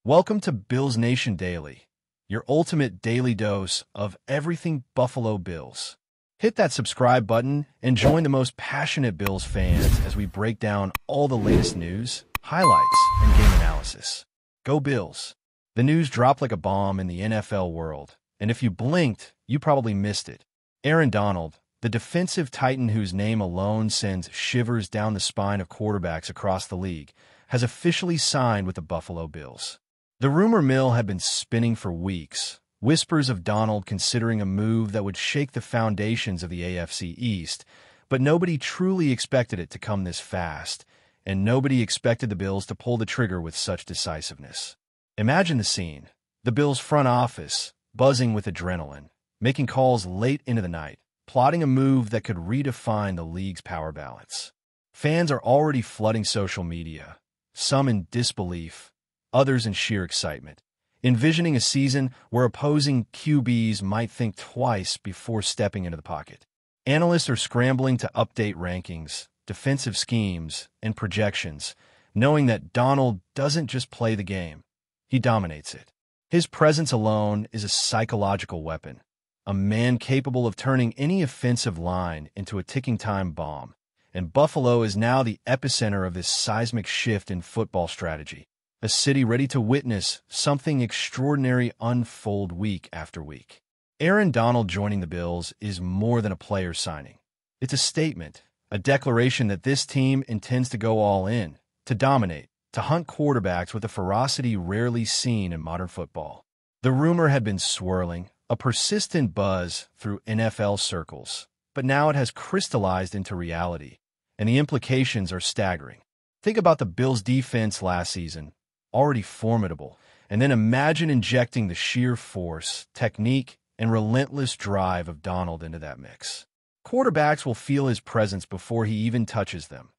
Welcome to Bills Nation Daily, your ultimate daily dose of everything Buffalo Bills. Hit that subscribe button and join the most passionate Bills fans as we break down all the latest news, highlights, and game analysis. Go Bills! The news dropped like a bomb in the NFL world, and if you blinked, you probably missed it. Aaron Donald, the defensive titan whose name alone sends shivers down the spine of quarterbacks across the league, has officially signed with the Buffalo Bills. The rumor mill had been spinning for weeks, whispers of Donald considering a move that would shake the foundations of the AFC East, but nobody truly expected it to come this fast, and nobody expected the Bills to pull the trigger with such decisiveness. Imagine the scene: the Bills' front office, buzzing with adrenaline, making calls late into the night, plotting a move that could redefine the league's power balance. Fans are already flooding social media, some in disbelief, others in sheer excitement, envisioning a season where opposing QBs might think twice before stepping into the pocket. Analysts are scrambling to update rankings, defensive schemes, and projections, knowing that Donald doesn't just play the game, he dominates it. His presence alone is a psychological weapon, a man capable of turning any offensive line into a ticking time bomb, and Buffalo is now the epicenter of this seismic shift in football strategy. A city ready to witness something extraordinary unfold week after week. Aaron Donald joining the Bills is more than a player signing. It's a statement, a declaration that this team intends to go all in, to dominate, to hunt quarterbacks with a ferocity rarely seen in modern football. The rumor had been swirling, a persistent buzz through NFL circles, but now it has crystallized into reality, and the implications are staggering. Think about the Bills' defense last season, already formidable, and then imagine injecting the sheer force, technique, and relentless drive of Donald into that mix. Quarterbacks will feel his presence before he even touches them.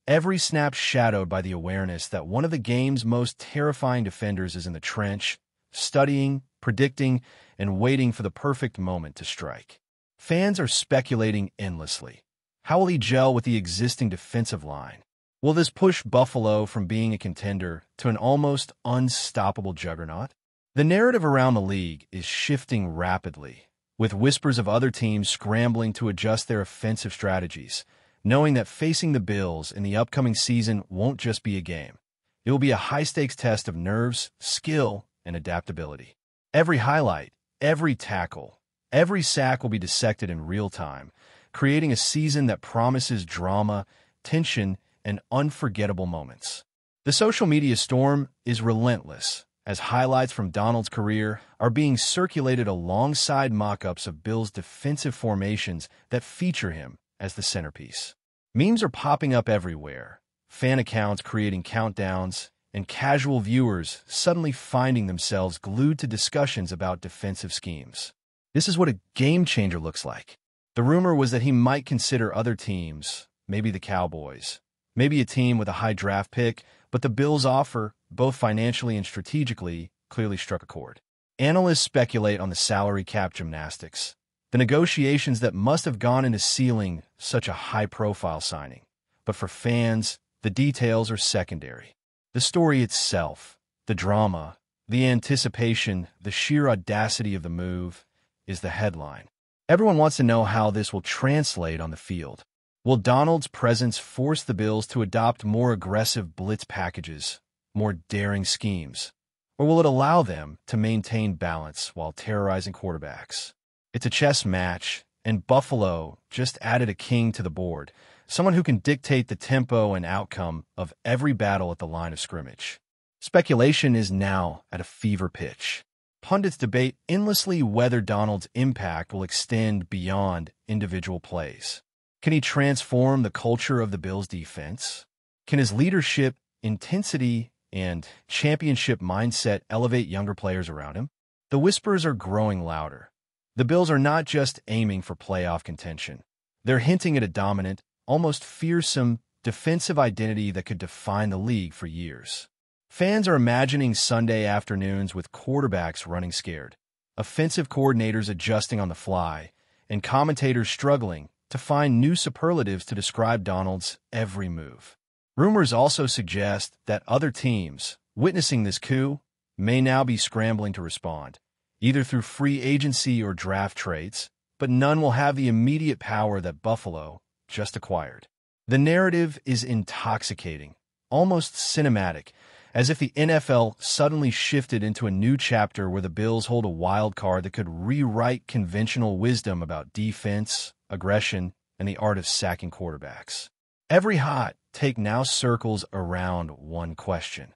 Every snap shadowed by the awareness that one of the game's most terrifying defenders is in the trench, studying, predicting, and waiting for the perfect moment to strike. Fans are speculating endlessly. How will he gel with the existing defensive line? Will this push Buffalo from being a contender to an almost unstoppable juggernaut? The narrative around the league is shifting rapidly, with whispers of other teams scrambling to adjust their offensive strategies, knowing that facing the Bills in the upcoming season won't just be a game. It will be a high-stakes test of nerves, skill, and adaptability. Every highlight, every tackle, every sack will be dissected in real time, creating a season that promises drama, tension, and unforgettable moments. The social media storm is relentless, as highlights from Donald's career are being circulated alongside mock-ups of Bills' defensive formations that feature him as the centerpiece. Memes are popping up everywhere, fan accounts creating countdowns, and casual viewers suddenly finding themselves glued to discussions about defensive schemes. This is what a game-changer looks like. The rumor was that he might consider other teams, maybe the Cowboys, maybe a team with a high draft pick, but the Bills' offer, both financially and strategically, clearly struck a chord. Analysts speculate on the salary cap gymnastics, the negotiations that must have gone into sealing such a high-profile signing. But for fans, the details are secondary. The story itself, the drama, the anticipation, the sheer audacity of the move, is the headline. Everyone wants to know how this will translate on the field. Will Donald's presence force the Bills to adopt more aggressive blitz packages, more daring schemes? Or will it allow them to maintain balance while terrorizing quarterbacks? It's a chess match, and Buffalo just added a king to the board, someone who can dictate the tempo and outcome of every battle at the line of scrimmage. Speculation is now at a fever pitch. Pundits debate endlessly whether Donald's impact will extend beyond individual plays. Can he transform the culture of the Bills' defense? Can his leadership, intensity, and championship mindset elevate younger players around him? The whispers are growing louder. The Bills are not just aiming for playoff contention. They're hinting at a dominant, almost fearsome, defensive identity that could define the league for years. Fans are imagining Sunday afternoons with quarterbacks running scared, offensive coordinators adjusting on the fly, and commentators struggling to find new superlatives to describe Donald's every move. Rumors also suggest that other teams, witnessing this coup, may now be scrambling to respond, either through free agency or draft trades, but none will have the immediate power that Buffalo just acquired. The narrative is intoxicating, almost cinematic, as if the NFL suddenly shifted into a new chapter where the Bills hold a wild card that could rewrite conventional wisdom about defense, aggression, and the art of sacking quarterbacks. Every hot take now circles around one question: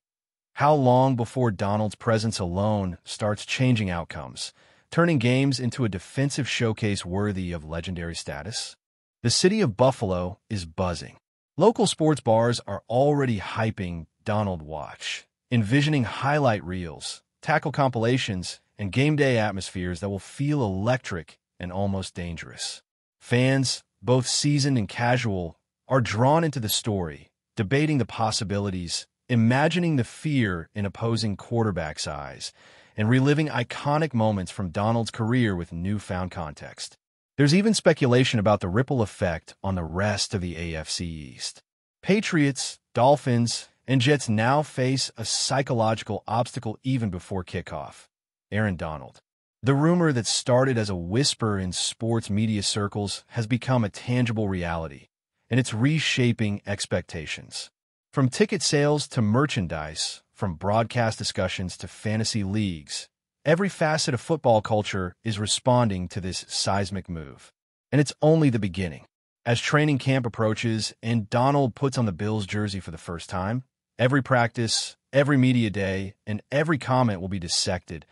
how long before Donald's presence alone starts changing outcomes, turning games into a defensive showcase worthy of legendary status? The city of Buffalo is buzzing. Local sports bars are already hyping Donald Watch, envisioning highlight reels, tackle compilations, and game day atmospheres that will feel electric and almost dangerous. Fans, both seasoned and casual, are drawn into the story, debating the possibilities, imagining the fear in opposing quarterbacks' eyes, and reliving iconic moments from Donald's career with newfound context. There's even speculation about the ripple effect on the rest of the AFC East. Patriots, Dolphins, and Jets now face a psychological obstacle even before kickoff: Aaron Donald. The rumor that started as a whisper in sports media circles has become a tangible reality, and it's reshaping expectations. From ticket sales to merchandise, from broadcast discussions to fantasy leagues, every facet of football culture is responding to this seismic move. And it's only the beginning. As training camp approaches and Donald puts on the Bills jersey for the first time, every practice, every media day, and every comment will be dissected,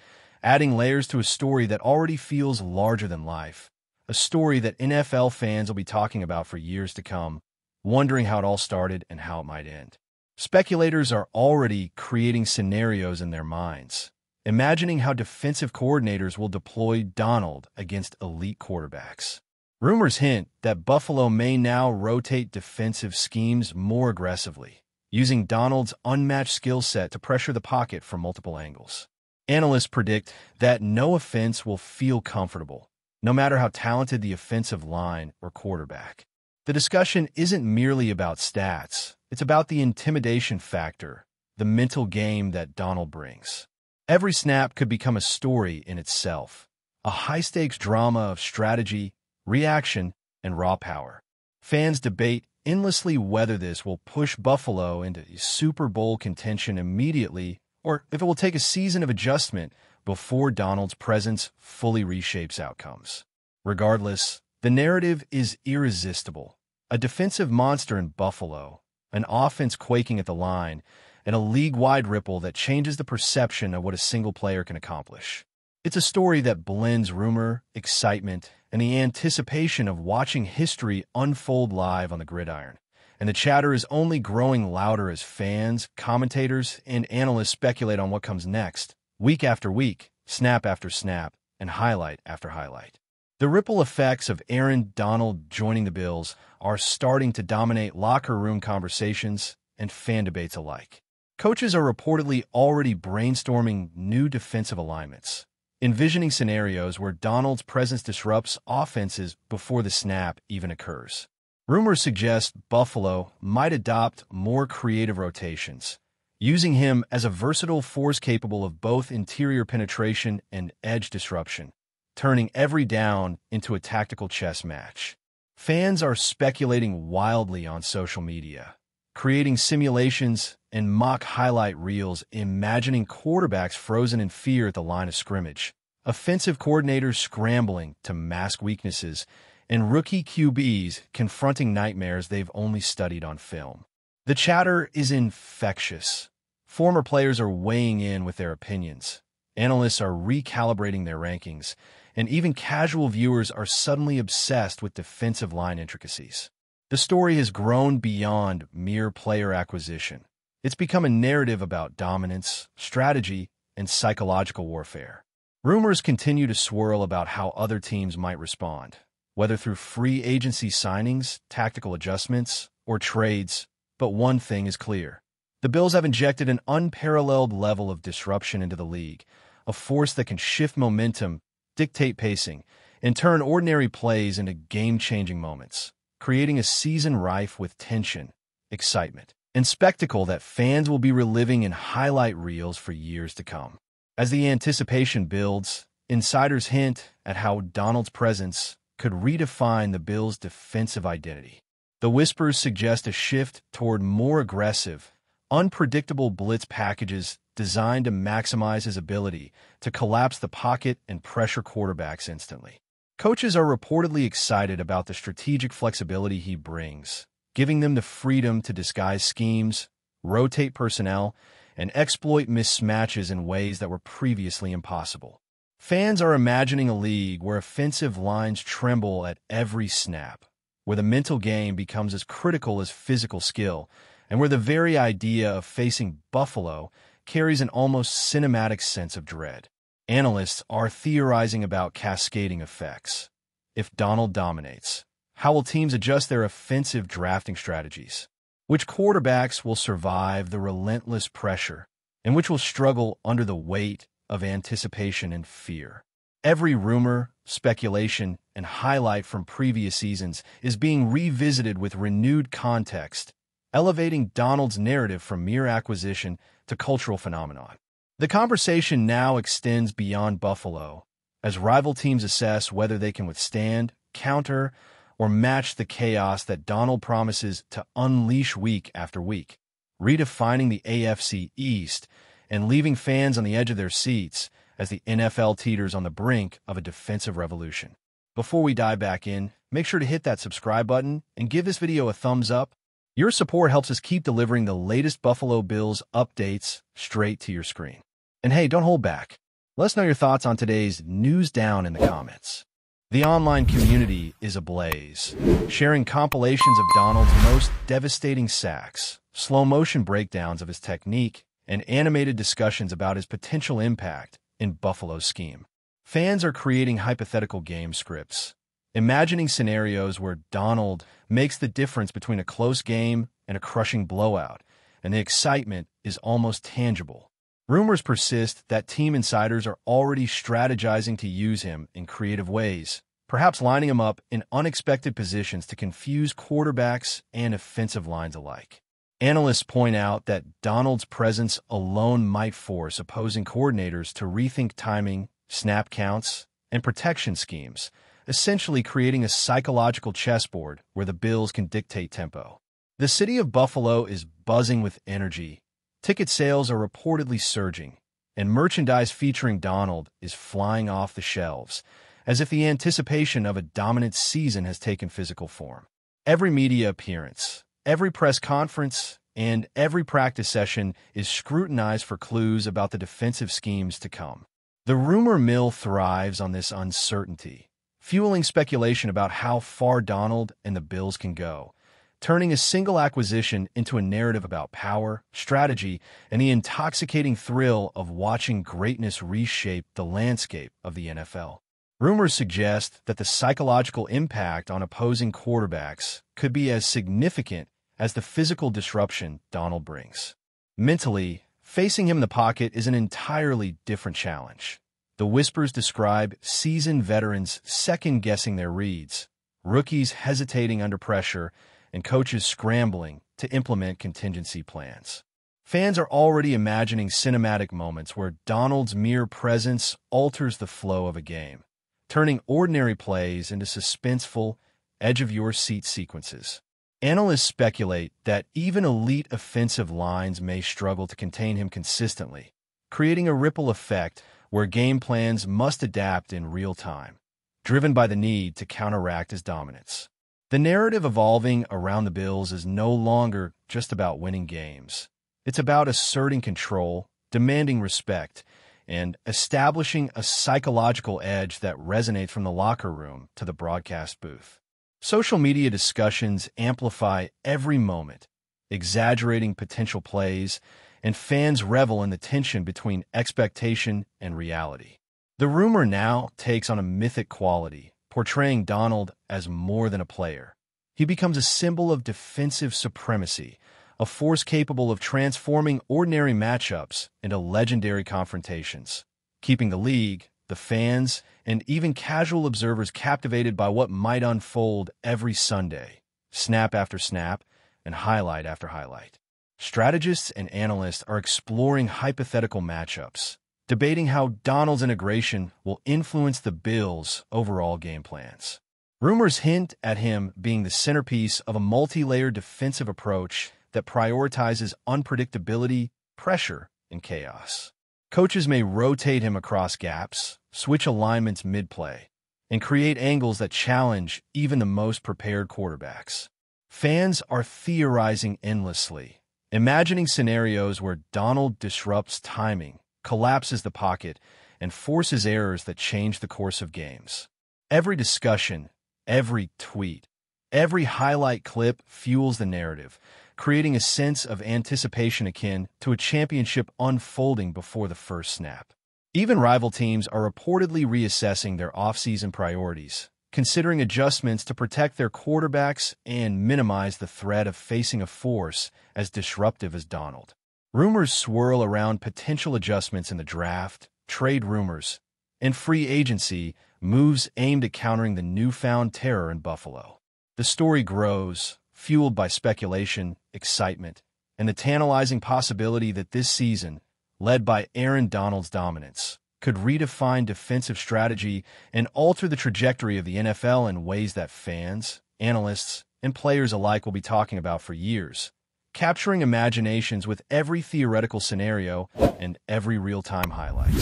adding layers to a story that already feels larger than life. A story that NFL fans will be talking about for years to come, wondering how it all started and how it might end. Speculators are already creating scenarios in their minds, imagining how defensive coordinators will deploy Donald against elite quarterbacks. Rumors hint that Buffalo may now rotate defensive schemes more aggressively, using Donald's unmatched skill set to pressure the pocket from multiple angles. Analysts predict that no offense will feel comfortable, no matter how talented the offensive line or quarterback. The discussion isn't merely about stats, it's about the intimidation factor, the mental game that Donald brings. Every snap could become a story in itself, a high-stakes drama of strategy, reaction, and raw power. Fans debate endlessly whether this will push Buffalo into Super Bowl contention immediately or if it will take a season of adjustment before Donald's presence fully reshapes outcomes. Regardless, the narrative is irresistible. A defensive monster in Buffalo, an offense quaking at the line, and a league-wide ripple that changes the perception of what a single player can accomplish. It's a story that blends rumor, excitement, and the anticipation of watching history unfold live on the gridiron. And the chatter is only growing louder as fans, commentators, and analysts speculate on what comes next, week after week, snap after snap, and highlight after highlight. The ripple effects of Aaron Donald joining the Bills are starting to dominate locker room conversations and fan debates alike. Coaches are reportedly already brainstorming new defensive alignments, envisioning scenarios where Donald's presence disrupts offenses before the snap even occurs. Rumors suggest Buffalo might adopt more creative rotations, using him as a versatile force capable of both interior penetration and edge disruption, turning every down into a tactical chess match. Fans are speculating wildly on social media, creating simulations and mock highlight reels imagining quarterbacks frozen in fear at the line of scrimmage, offensive coordinators scrambling to mask weaknesses, and rookie QBs confronting nightmares they've only studied on film. The chatter is infectious. Former players are weighing in with their opinions. Analysts are recalibrating their rankings, and even casual viewers are suddenly obsessed with defensive line intricacies. The story has grown beyond mere player acquisition. It's become a narrative about dominance, strategy, and psychological warfare. Rumors continue to swirl about how other teams might respond, whether through free agency signings, tactical adjustments, or trades, but one thing is clear. The Bills have injected an unparalleled level of disruption into the league, a force that can shift momentum, dictate pacing, and turn ordinary plays into game-changing moments, creating a season rife with tension, excitement, and spectacle that fans will be reliving in highlight reels for years to come. As the anticipation builds, insiders hint at how Donald's presence could redefine the Bills' defensive identity. The whispers suggest a shift toward more aggressive, unpredictable blitz packages designed to maximize his ability to collapse the pocket and pressure quarterbacks instantly. Coaches are reportedly excited about the strategic flexibility he brings, giving them the freedom to disguise schemes, rotate personnel, and exploit mismatches in ways that were previously impossible. Fans are imagining a league where offensive lines tremble at every snap, where the mental game becomes as critical as physical skill, and where the very idea of facing Buffalo carries an almost cinematic sense of dread. Analysts are theorizing about cascading effects. If Donald dominates, how will teams adjust their offensive drafting strategies? Which quarterbacks will survive the relentless pressure, and which will struggle under the weight of anticipation and fear? Every rumor, speculation, and highlight from previous seasons is being revisited with renewed context, elevating Donald's narrative from mere acquisition to cultural phenomenon. The conversation now extends beyond Buffalo, as rival teams assess whether they can withstand, counter, or match the chaos that Donald promises to unleash week after week, redefining the AFC East and leaving fans on the edge of their seats as the NFL teeters on the brink of a defensive revolution. Before we dive back in, make sure to hit that subscribe button and give this video a thumbs up. Your support helps us keep delivering the latest Buffalo Bills updates straight to your screen. And hey, don't hold back. Let us know your thoughts on today's news down in the comments. The online community is ablaze, sharing compilations of Donald's most devastating sacks, slow-motion breakdowns of his technique, and animated discussions about his potential impact in Buffalo's scheme. Fans are creating hypothetical game scripts, imagining scenarios where Donald makes the difference between a close game and a crushing blowout, and the excitement is almost tangible. Rumors persist that team insiders are already strategizing to use him in creative ways, perhaps lining him up in unexpected positions to confuse quarterbacks and offensive lines alike. Analysts point out that Donald's presence alone might force opposing coordinators to rethink timing, snap counts, and protection schemes, essentially creating a psychological chessboard where the Bills can dictate tempo. The city of Buffalo is buzzing with energy. Ticket sales are reportedly surging, and merchandise featuring Donald is flying off the shelves, as if the anticipation of a dominant season has taken physical form. Every media appearance, every press conference, and every practice session is scrutinized for clues about the defensive schemes to come. The rumor mill thrives on this uncertainty, fueling speculation about how far Donald and the Bills can go, turning a single acquisition into a narrative about power, strategy, and the intoxicating thrill of watching greatness reshape the landscape of the NFL. Rumors suggest that the psychological impact on opposing quarterbacks could be as significant as the physical disruption Donald brings. Mentally, facing him in the pocket is an entirely different challenge. The whispers describe seasoned veterans second-guessing their reads, rookies hesitating under pressure, and coaches scrambling to implement contingency plans. Fans are already imagining cinematic moments where Donald's mere presence alters the flow of a game, turning ordinary plays into suspenseful, edge-of-your-seat sequences. Analysts speculate that even elite offensive lines may struggle to contain him consistently, creating a ripple effect where game plans must adapt in real time, driven by the need to counteract his dominance. The narrative evolving around the Bills is no longer just about winning games. It's about asserting control, demanding respect, and establishing a psychological edge that resonates from the locker room to the broadcast booth. Social media discussions amplify every moment, exaggerating potential plays, and fans revel in the tension between expectation and reality. The rumor now takes on a mythic quality, portraying Donald as more than a player. He becomes a symbol of defensive supremacy, a force capable of transforming ordinary matchups into legendary confrontations, keeping the league, the fans, and even casual observers captivated by what might unfold every Sunday, snap after snap, and highlight after highlight. Strategists and analysts are exploring hypothetical matchups, debating how Donald's integration will influence the Bills' overall game plans. Rumors hint at him being the centerpiece of a multi-layered defensive approach that prioritizes unpredictability, pressure, and chaos. Coaches may rotate him across gaps, switch alignments mid-play, and create angles that challenge even the most prepared quarterbacks. Fans are theorizing endlessly, imagining scenarios where Donald disrupts timing, collapses the pocket, and forces errors that change the course of games. Every discussion, every tweet, every highlight clip fuels the narrative, creating a sense of anticipation akin to a championship unfolding before the first snap. Even rival teams are reportedly reassessing their offseason priorities, considering adjustments to protect their quarterbacks and minimize the threat of facing a force as disruptive as Donald. Rumors swirl around potential adjustments in the draft, trade rumors, and free agency moves aimed at countering the newfound terror in Buffalo. The story grows, fueled by speculation, excitement, and the tantalizing possibility that this season, led by Aaron Donald's dominance, could redefine defensive strategy and alter the trajectory of the NFL in ways that fans, analysts, and players alike will be talking about for years, capturing imaginations with every theoretical scenario and every real-time highlight.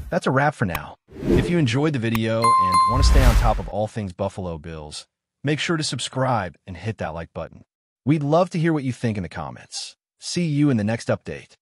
That's a wrap for now. If you enjoyed the video and want to stay on top of all things Buffalo Bills, make sure to subscribe and hit that like button. We'd love to hear what you think in the comments. See you in the next update.